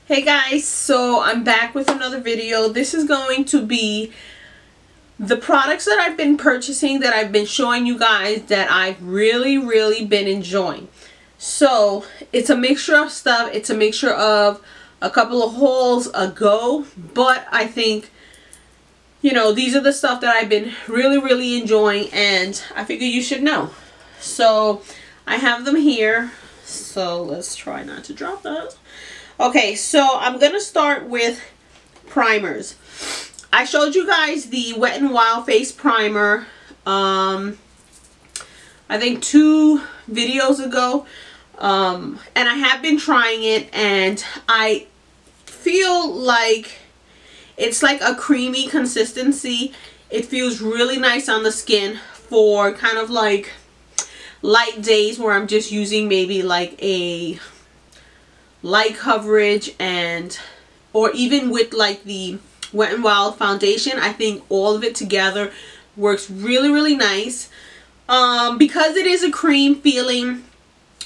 Hey guys, so I'm back with another video. This is going to be the products that I've been purchasing, that I've been showing you guys, that I've really been enjoying. So it's a mixture of stuff. It's a mixture of a couple of hauls ago, but I think, you know, these are the stuff that I've been really enjoying, and I figure you should know. So I have them here, so let's try not to drop those. Okay, so I'm going to start with primers. I showed you guys the Wet n Wild face primer, I think 2 videos ago. And I have been trying it, and I feel like it's like a creamy consistency. It feels really nice on the skin for kind of like light days where I'm just using maybe like a light coverage, and or even with like the Wet n Wild foundation. I think all of it together works really nice. Because it is a cream feeling,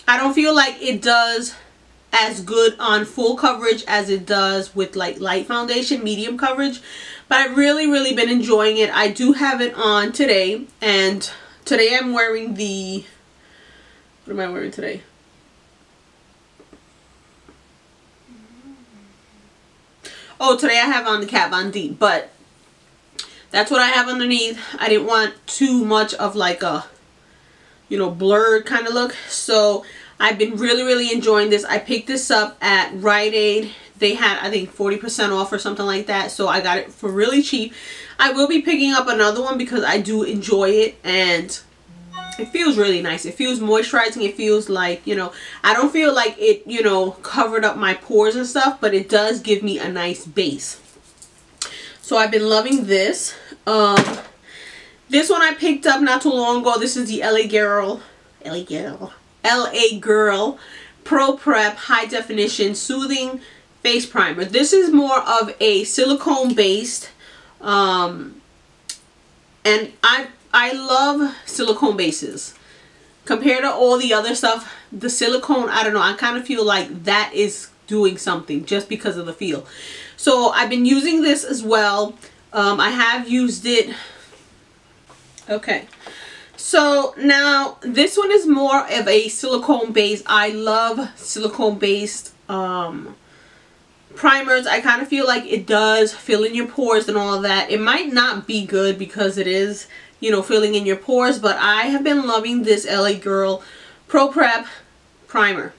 I don't feel like it does as good on full coverage as it does with like light foundation, medium coverage. But I've really been enjoying it. I do have it on today, and today I'm wearing the, what am I wearing today? Oh, today I have on the Kat Von D, but that's what I have underneath. I didn't want too much of like a, you know, blurred kind of look. So I've been really enjoying this. I picked this up at Rite Aid. They had, I think, 40% off or something like that. So I got it for really cheap. I will be picking up another one because I do enjoy it, and it feels really nice. It feels moisturizing. It feels like, you know, I don't feel like it, you know, covered up my pores and stuff, but it does give me a nice base. So I've been loving this. This one I picked up not too long ago. This is the LA Girl Pro Prep High Definition Soothing Face Primer. This is more of a silicone based, and I love silicone bases. Compared to all the other stuff, the silicone, I don't know, I kind of feel like that is doing something just because of the feel. So I've been using this as well. I have used it. Okay. So now this one is more of a silicone base. I love silicone based primers. I kind of feel like it does fill in your pores and all of that. It might not be good because it is, you know, filling in your pores, but I have been loving this LA Girl Pro Prep primer.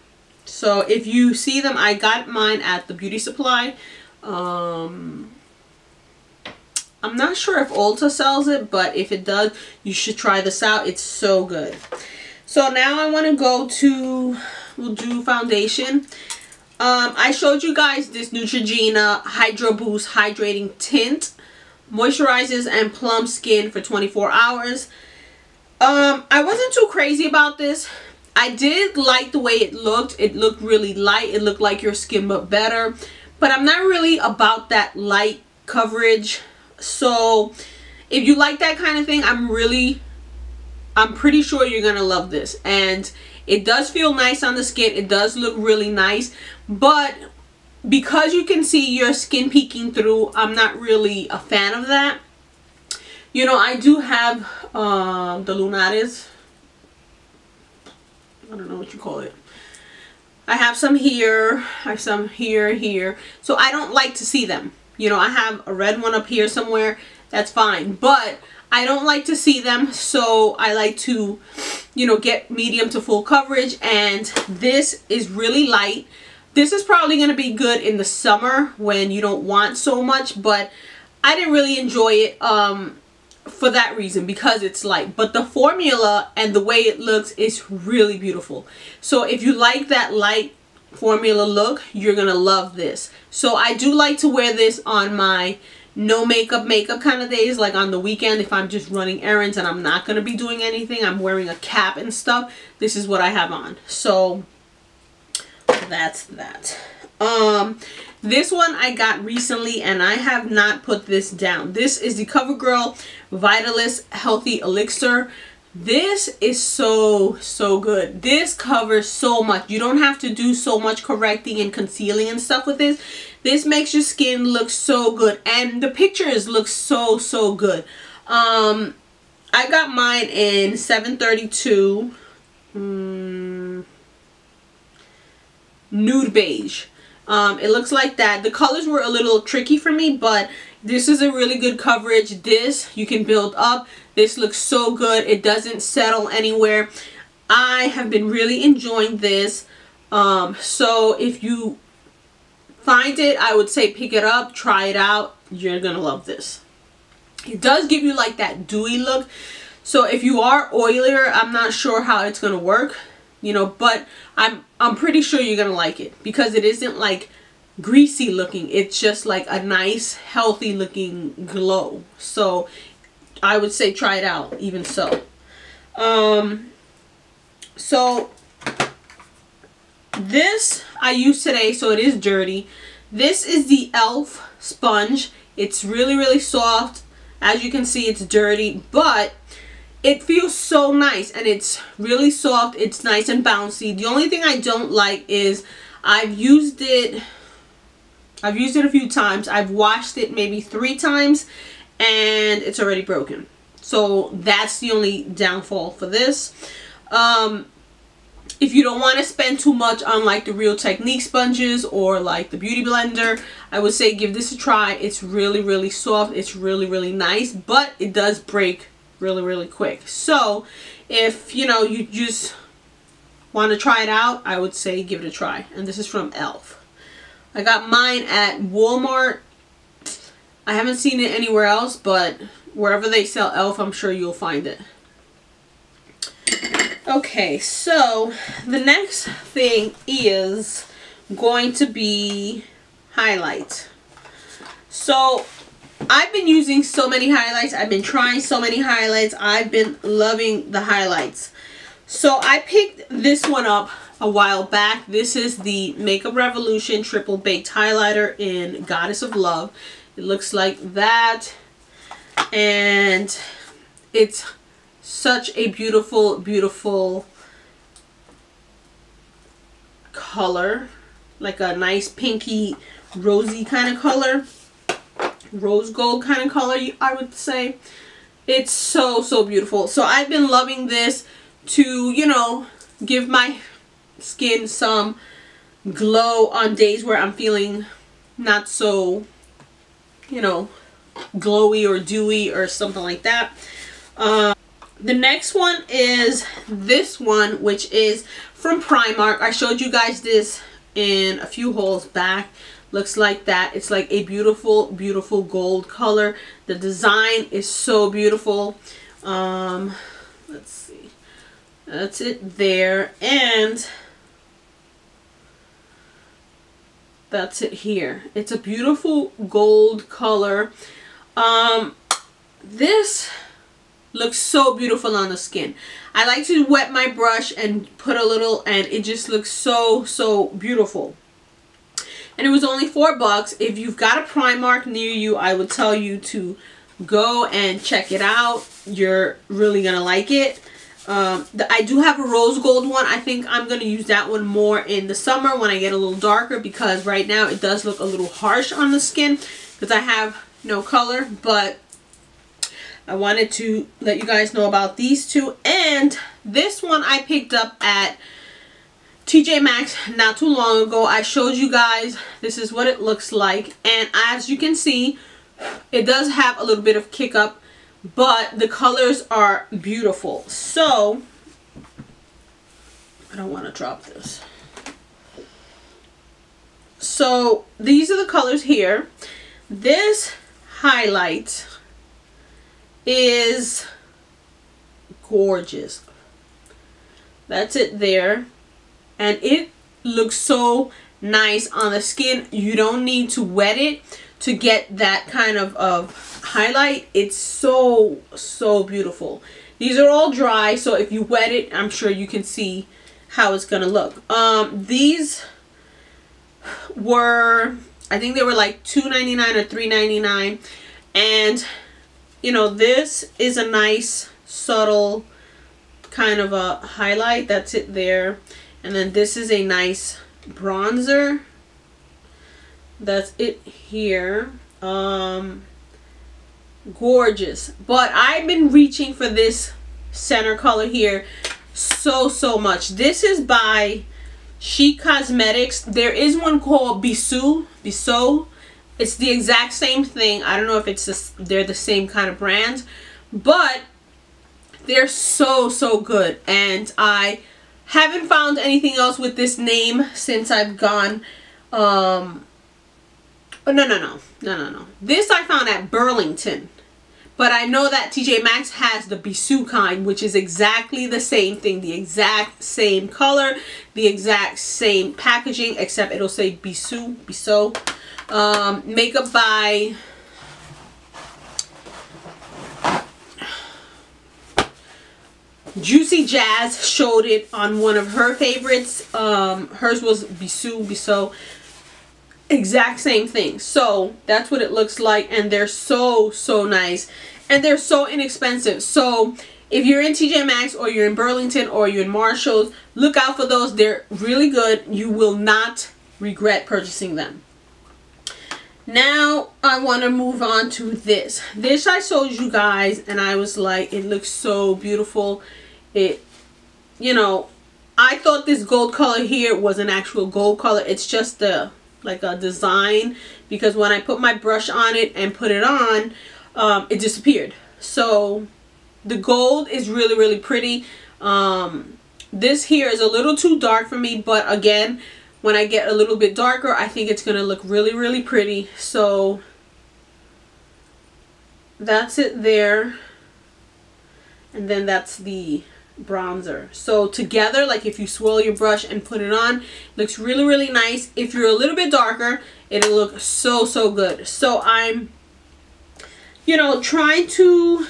So if you see them, I got mine at the beauty supply. I'm not sure if Ulta sells it, but if it does, you should try this out. It's so good. So now I want to go to, we'll do foundation. I showed you guys this Neutrogena Hydro Boost Hydrating Tint. Moisturizes and plumps skin for 24 hours. I wasn't too crazy about this. I did like the way it looked. It looked really light. It looked like your skin but better. But I'm not really about that light coverage. So if you like that kind of thing, I'm pretty sure you're gonna love this. And it does feel nice on the skin. It does look really nice. But because you can see your skin peeking through, I'm not really a fan of that. You know, I do have the lunares. I don't know what you call it. I have some here. I have some here. So I don't like to see them. You know, I have a red one up here somewhere. That's fine. But I don't like to see them. So I like to, you know, get medium to full coverage. And this is really light. This is probably going to be good in the summer when you don't want so much, but I didn't really enjoy it for that reason, because it's light. But the formula and the way it looks is really beautiful. So if you like that light formula look, you're going to love this. So I do like to wear this on my no makeup kind of days, like on the weekend if I'm just running errands and I'm not going to be doing anything. I'm wearing a cap and stuff. This is what I have on. So that's that. This one I got recently, and I have not put this down. This is the CoverGirl Vitalist Healthy Elixir. This is so good. This covers so much. You don't have to do so much correcting and concealing and stuff with this. This makes your skin look so good, and the pictures look so good. I got mine in 732 nude beige. It looks like that. The colors were a little tricky for me, but this is a really good coverage. This you can build up. This looks so good. It doesn't settle anywhere. I have been really enjoying this. So if you find it, I would say pick it up, try it out. You're gonna love this. It does give you like that dewy look. So if you are oilier, I'm not sure how it's gonna work, you know, but I'm pretty sure you're gonna like it because it isn't like greasy looking. It's just like a nice healthy looking glow. So I would say try it out even so. So this I used today, so it is dirty. This is the e.l.f. sponge. It's really soft. As you can see, it's dirty, but it feels so nice and it's really soft. It's nice and bouncy. The only thing I don't like is I've used it a few times. I've washed it maybe 3 times and it's already broken. So that's the only downfall for this. If you don't want to spend too much on like the Real Technique sponges or like the Beauty Blender, I would say give this a try. It's really soft. It's really nice, but it does break really quick. So if you know you just want to try it out, I would say give it a try. And this is from e.l.f. I got mine at Walmart. I haven't seen it anywhere else, but wherever they sell e.l.f., I'm sure you'll find it. Okay, so the next thing is going to be highlight. So I've been using so many highlights. I've been trying so many highlights. I've been loving the highlights. So I picked this one up a while back. This is the Makeup Revolution Triple Baked Highlighter in Goddess of Love. It looks like that. And it's such a beautiful color. Like a nice pinky rosy kind of color. Rose gold kind of color, I would say. It's so beautiful. So I've been loving this to, you know, give my skin some glow on days where I'm feeling not so, you know, glowy or dewy or something like that. The next one is this one, which is from Primark. I showed you guys this in a few hauls back. Looks like that. It's like a beautiful gold color. The design is so beautiful. Let's see. That's it there. And that's it here. It's a beautiful gold color. This looks so beautiful on the skin. I like to wet my brush and put a little, and it just looks so beautiful. And it was only $4. If you've got a Primark near you, I would tell you to go and check it out. You're really gonna like it. I do have a rose gold one. I think I'm gonna use that one more in the summer when I get a little darker, because right now it does look a little harsh on the skin because I have no color. But I wanted to let you guys know about these two. And this one I picked up at TJ Maxx not too long ago. I showed you guys this is what it looks like, and as you can see, it does have a little bit of kick up, but the colors are beautiful. So I don't want to drop this. So these are the colors here. This highlight is gorgeous. That's it there. And it looks so nice on the skin. You don't need to wet it to get that kind of highlight. It's so beautiful. These are all dry, so if you wet it, I'm sure you can see how it's gonna look. These were, I think they were like $2.99 or $3.99, and you know, this is a nice subtle kind of a highlight. That's it there. And then this is a nice bronzer. That's it here. Gorgeous. But I've been reaching for this center color here so much. This is by Chic Cosmetics. There is one called SOOO. It's the exact same thing. I don't know if they're the same kind of brand, but they're so good. And I haven't found anything else with this name since I've gone. Oh, no. This I found at Burlington. But I know that TJ Maxx has the SOOO kind, which is exactly the same thing. The exact same color, the exact same packaging, except it'll say SOOO. Makeup by Juicy Jazz showed it on one of her favorites. Hers was SOOO. Exact same thing. So that's what it looks like, and they're so nice, and they're so inexpensive. So if you're in TJ Maxx or you're in Burlington or you're in Marshall's, look out for those. They're really good. You will not regret purchasing them. Now I want to move on to this. This I showed you guys and I was like, it looks so beautiful. It, you know, I thought this gold color here was an actual gold color. It's just like a design, because when I put my brush on it and put it on, it disappeared. So the gold is really pretty. This here is a little too dark for me, but again, when I get a little bit darker, I think it's gonna look really pretty. So that's it there, and then that's the bronzer. So together, like if you swirl your brush and put it on, looks really nice. If you're a little bit darker, it'll look so good. So I'm, you know, trying to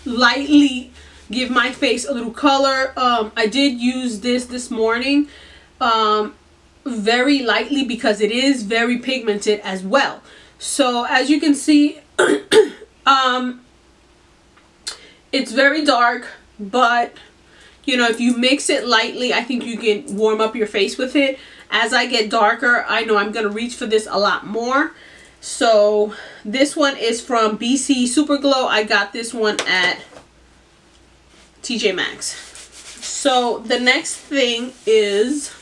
lightly give my face a little color. I did use this morning very lightly because it is very pigmented as well. So as you can see, it's very dark, but you know, if you mix it lightly, I think you can warm up your face with it. As I get darker, I know I'm gonna reach for this a lot more. So this one is from BC Super Glow. I got this one at TJ Maxx. So the next thing is,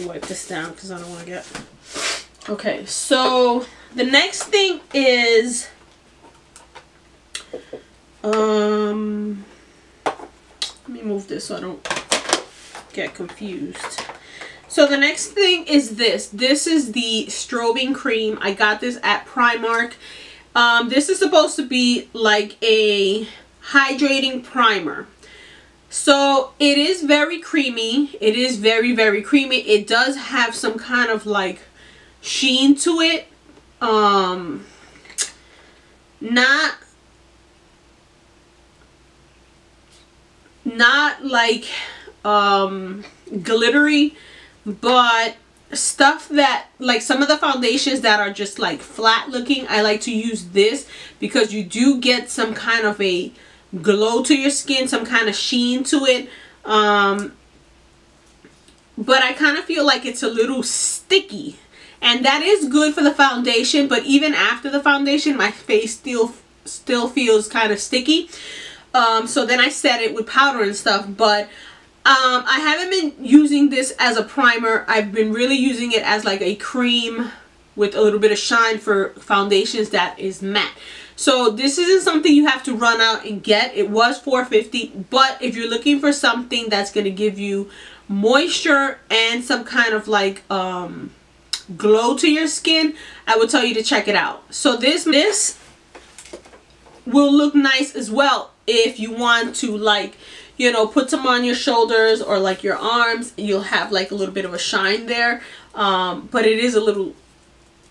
wipe this down because I don't want to get, okay, so the next thing is let me move this so I don't get confused. So the next thing is this is the strobing cream. I got this at Primark. This is supposed to be like a hydrating primer. So it is very creamy. It is very creamy. It does have some kind of like sheen to it. Not like glittery, but stuff that, like some of the foundations that are just like flat looking, I like to use this because you do get some kind of a glow to your skin, some kind of sheen to it. But I kind of feel like it's a little sticky, and that is good for the foundation, but even after the foundation my face still feels kind of sticky. So then I set it with powder and stuff, but I haven't been using this as a primer. I've been really using it as like a cream with a little bit of shine for foundations that is matte. So this isn't something you have to run out and get. It was $4.50, but if you're looking for something that's going to give you moisture and some kind of like glow to your skin, I would tell you to check it out. So this will look nice as well if you want to, like, you know, put some on your shoulders or like your arms. You'll have like a little bit of a shine there, but it is a little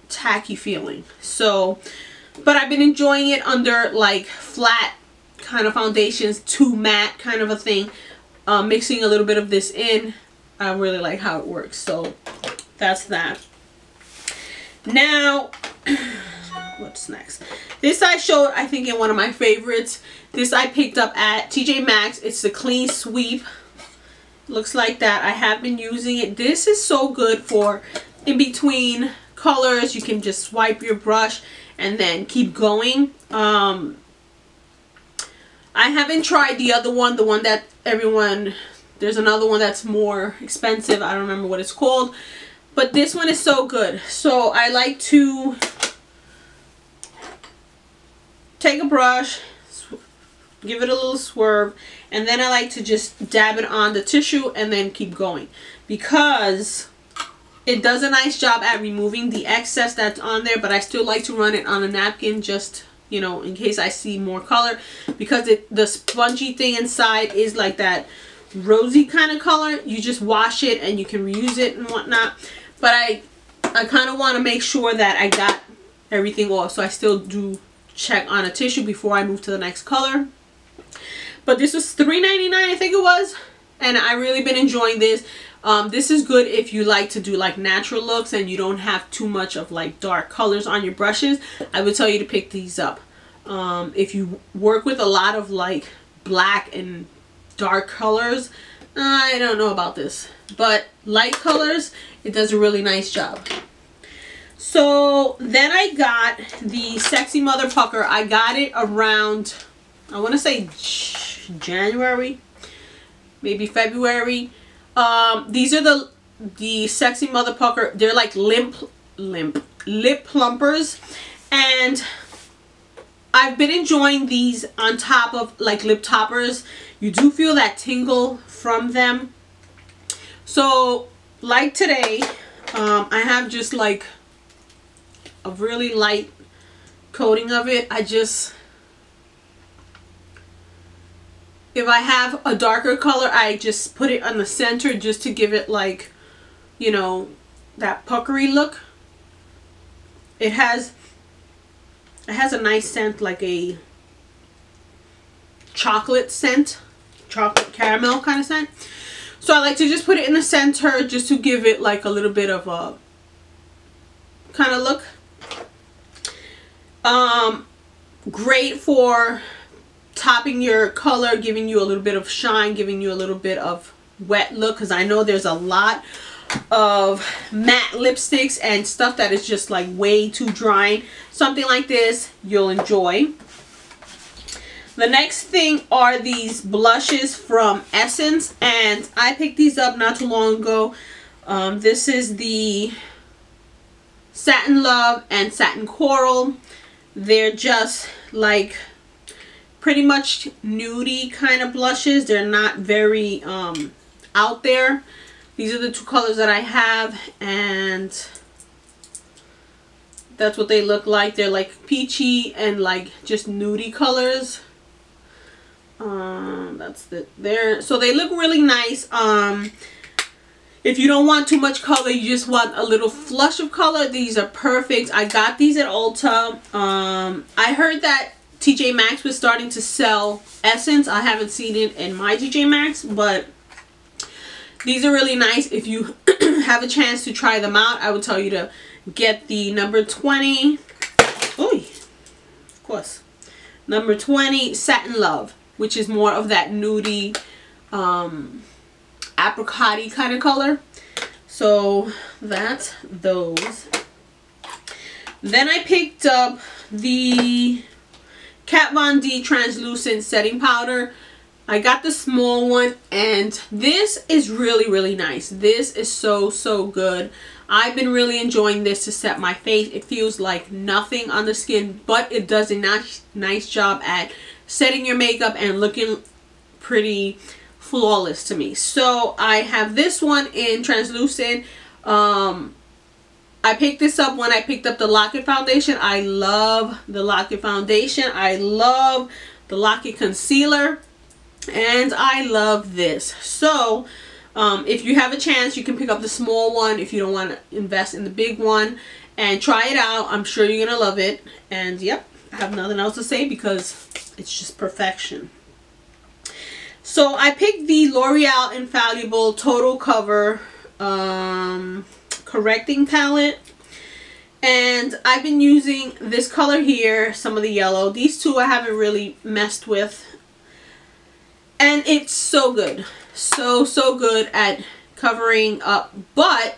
tacky feeling. So, but I've been enjoying it under like flat kind of foundations to matte kind of a thing. Mixing a little bit of this in, I really like how it works. So that's that. Now what's next? This I showed, I think, in one of my favorites. This I picked up at TJ Maxx. It's the Clean Sweep. Looks like that. I have been using it. This is so good for in between colors. You can just swipe your brush and then keep going. I haven't tried the other one, the one that everyone, there's another one that's more expensive. I don't remember what it's called. But this one is so good. So I like to take a brush, give it a little swerve, and then I like to just dab it on the tissue and then keep going, because it does a nice job at removing the excess that's on there. But I still like to run it on a napkin, just, you know, in case I see more color, because the spongy thing inside is like that rosy kind of color. You just wash it and you can reuse it and whatnot. But I kind of want to make sure that I got everything off, so I still do check on a tissue before I move to the next color. But this was $3.99, I think it was, and I really been enjoying this. This is good if you like to do like natural looks and you don't have too much of like dark colors on your brushes. I would tell you to pick these up. If you work with a lot of like black and dark colors, I don't know about this, but light colors, it does a really nice job. So then I got the Sexy Mother Pucker. I got it around, I want to say January, maybe February. These are the Sexy Mother Pucker. They're like lip plumpers, and I've been enjoying these on top of like lip toppers. You do feel that tingle from them. So like today, I have just like a really light coating of it. If I have a darker color, I just put it on the center just to give it like, you know, that puckery look. It has a nice scent, like a chocolate scent, chocolate caramel kind of scent. So I like to just put it in the center just to give it like a little bit of a kind of look. Great for topping your color, giving you a little bit of shine, giving you a little bit of wet look, because I know there's a lot of matte lipsticks and stuff that is just like way too drying. Something like this you'll enjoy. The next thing are these blushes from Essence, and I picked these up not too long ago. This is the Satin Love and Satin Coral. They're just like pretty much nudie kind of blushes. They're not very out there. These are the two colors that I have, and that's what they look like. They're like peachy and like just nudie colors. That's there. So they look really nice. If you don't want too much color, you just want a little flush of color, these are perfect. I got these at Ulta. I heard that TJ Maxx was starting to sell Essence. I haven't seen it in my TJ Maxx, but these are really nice. If you have a chance to try them out, I would tell you to get the number 20. Oh, of course. Number 20 Satin Love, which is more of that nudie, apricot-y kind of color. So that's those. Then I picked up the Kat Von D translucent setting powder. I got the small one, and this is really nice. This is so good. I've been really enjoying this to set my face. It feels like nothing on the skin, but it does a nice job at setting your makeup and looking pretty flawless to me. So I have this one in translucent. I picked this up when I picked up the Lock-It foundation. I love the Lock-It foundation. I love the Lock-It concealer, and I love this. So if you have a chance, you can pick up the small one if you don't want to invest in the big one, and try it out. I'm sure you're gonna love it. And yep, I have nothing else to say because it's just perfection. So I picked the L'Oreal Infallible Total Cover Correcting Palette, And I've been using this color here, some of the yellow. These two I haven't really messed with. And it's so good. So good at covering up. But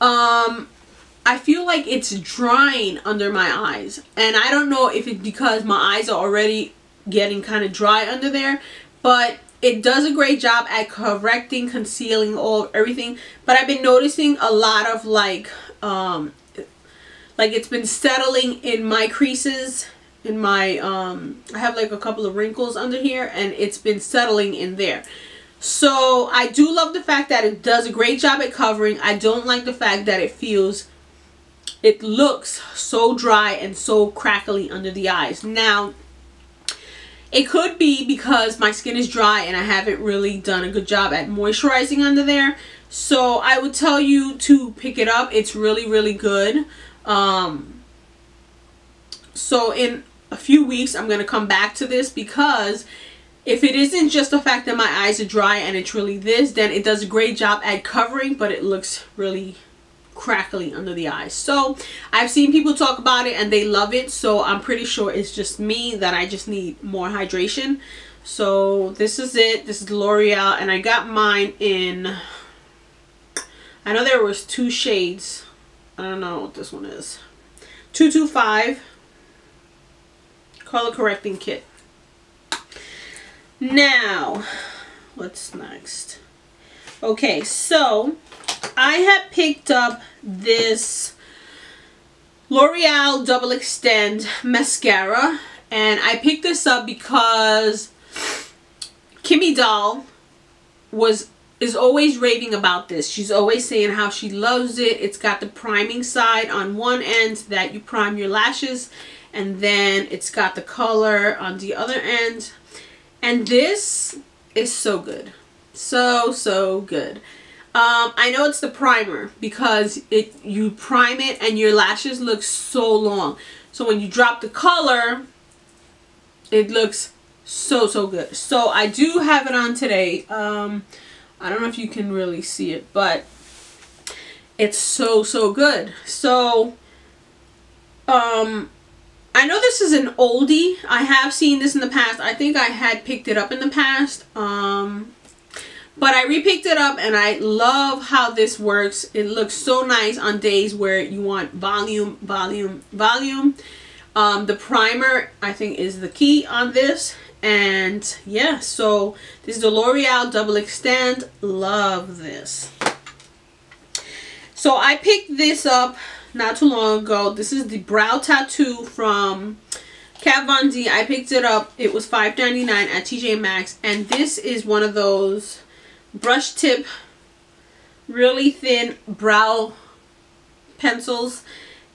I feel like it's drying under my eyes. And I don't know if it's because my eyes are already getting kind of dry under there. But it does a great job at correcting, concealing everything. But I've been noticing a lot of like it's been settling in my creases, in my I have like a couple of wrinkles under here, and it's been settling in there. So I do love the fact that it does a great job at covering. I don't like the fact that it looks so dry and so crackly under the eyes. Now, it could be because my skin is dry and I haven't really done a good job at moisturizing under there. So I would tell you to pick it up. It's really good. So in a few weeks I'm going to come back to this, because if it isn't just the fact that my eyes are dry and it's really this, then it does a great job at covering, but it looks really crackly under the eyes. So I've seen people talk about it and they love it, so I'm pretty sure it's just me, that I just need more hydration. So this is it. This is L'Oreal, and I got mine in, I know there was 2 shades. I don't know what this one is. 225 color correcting kit. Now, what's next? Okay, so I have picked up this L'Oreal Double Extend mascara, and I picked this up because Kimmy Doll is always raving about this. She's always saying how she loves it. It's got the priming side on one end that you prime your lashes, and then it's got the color on the other end. And this is so good. So good. I know it's the primer because you prime it and your lashes look so long. So when you drop the color, it looks so good. So I do have it on today. I don't know if you can really see it, but it's so good. So I know this is an oldie. I have seen this in the past. I think I had picked it up in the past. But I repicked it up and I love how this works. It looks so nice on days where you want volume. The primer, I think, is the key on this. And yeah, so this is the L'Oreal Double Extend. Love this. So I picked this up not too long ago. This is the brow tattoo from Kat Von D. I picked it up. It was $5.99 at TJ Maxx. And this is one of those brush tip, really thin brow pencils.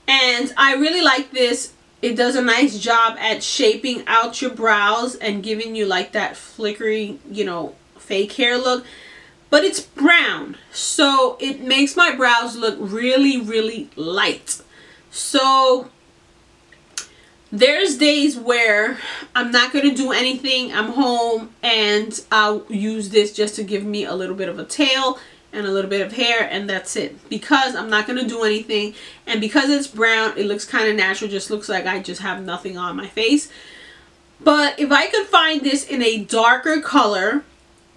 And I really like this. It does a nice job at shaping out your brows and giving you like that flickery, you know, fake hair look. But it's brown, so it makes my brows look really light. So there's days where I'm not going to do anything. I'm home and I'll use this just to give me a little bit of a tail and a little bit of hair, and that's it, because I'm not going to do anything. And because it's brown, it looks kind of natural. Just looks like I just have nothing on my face. But if I could find this in a darker color,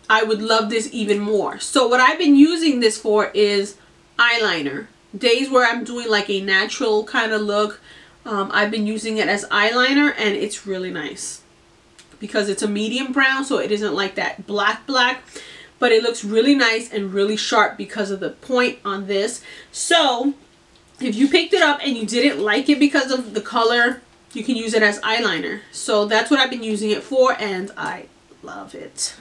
I would love this even more. So what I've been using this for is eyeliner. Days where I'm doing like a natural kind of look, I've been using it as eyeliner, and it's really nice because it's a medium brown, so it isn't like that black, but it looks really nice and really sharp because of the point on this. So if you picked it up and you didn't like it because of the color, you can use it as eyeliner. So that's what I've been using it for, and I love it.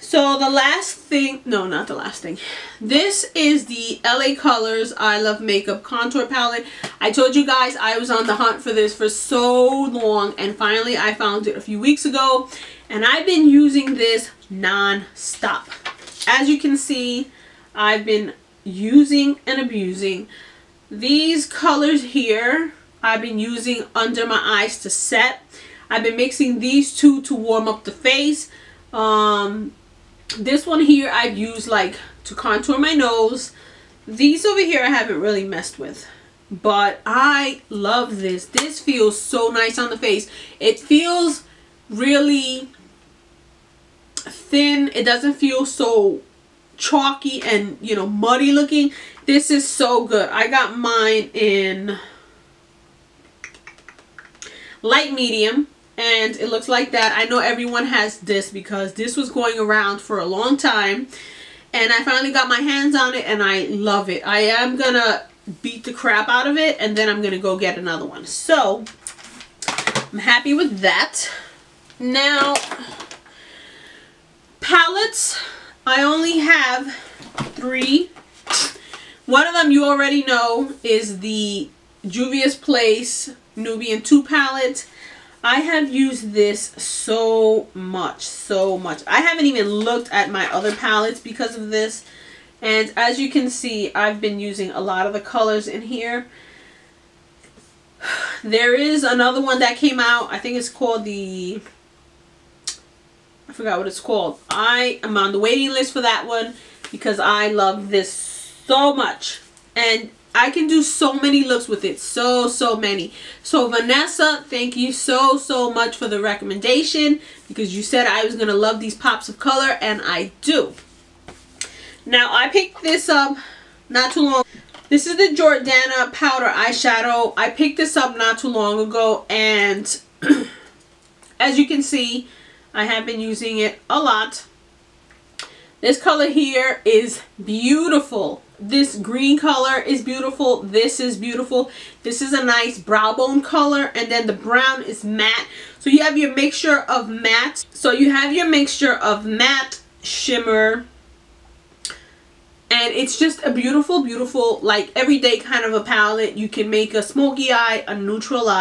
So the last thing, no, not the last thing. This is the LA Colors I Love Makeup Contour Palette. I told you guys I was on the hunt for this for so long, and finally I found it a few weeks ago. And I've been using this non-stop. As you can see, I've been using and abusing. These colors here, I've been using under my eyes to set. I've been mixing these two to warm up the face. This one here I've used like to contour my nose. These over here I haven't really messed with, but I love this. This feels so nice on the face. It feels really thin. It doesn't feel so chalky and, you know, muddy looking. This is so good. I got mine in light medium, and it looks like that. I know everyone has this because this was going around for a long time, and I finally got my hands on it and I love it. I am gonna beat the crap out of it, and then I'm gonna go get another one. So I'm happy with that. Now, palettes, I only have 3. One of them you already know is the Juvia's Place Nubian 2 palette. I have used this so much. I haven't even looked at my other palettes because of this. And as you can see, I've been using a lot of the colors in here. There is another one that came out. I think it's called the... I forgot what it's called. I am on the waiting list for that one because I love this so much. And I can do so many looks with it. So many. So Vanessa, thank you so much for the recommendation, because you said I was going to love these pops of color, and I do. Now, I picked this up not too long. This is the Jordana powder eyeshadow. I picked this up not too long ago, and as you can see, I have been using it a lot. This color here is beautiful. This green color is beautiful. This is beautiful. This is a nice brow bone color, and then the brown is matte. So you have your mixture of matte. Shimmer, and it's just a beautiful, like everyday kind of a palette. You can make a smoky eye, a neutral eye.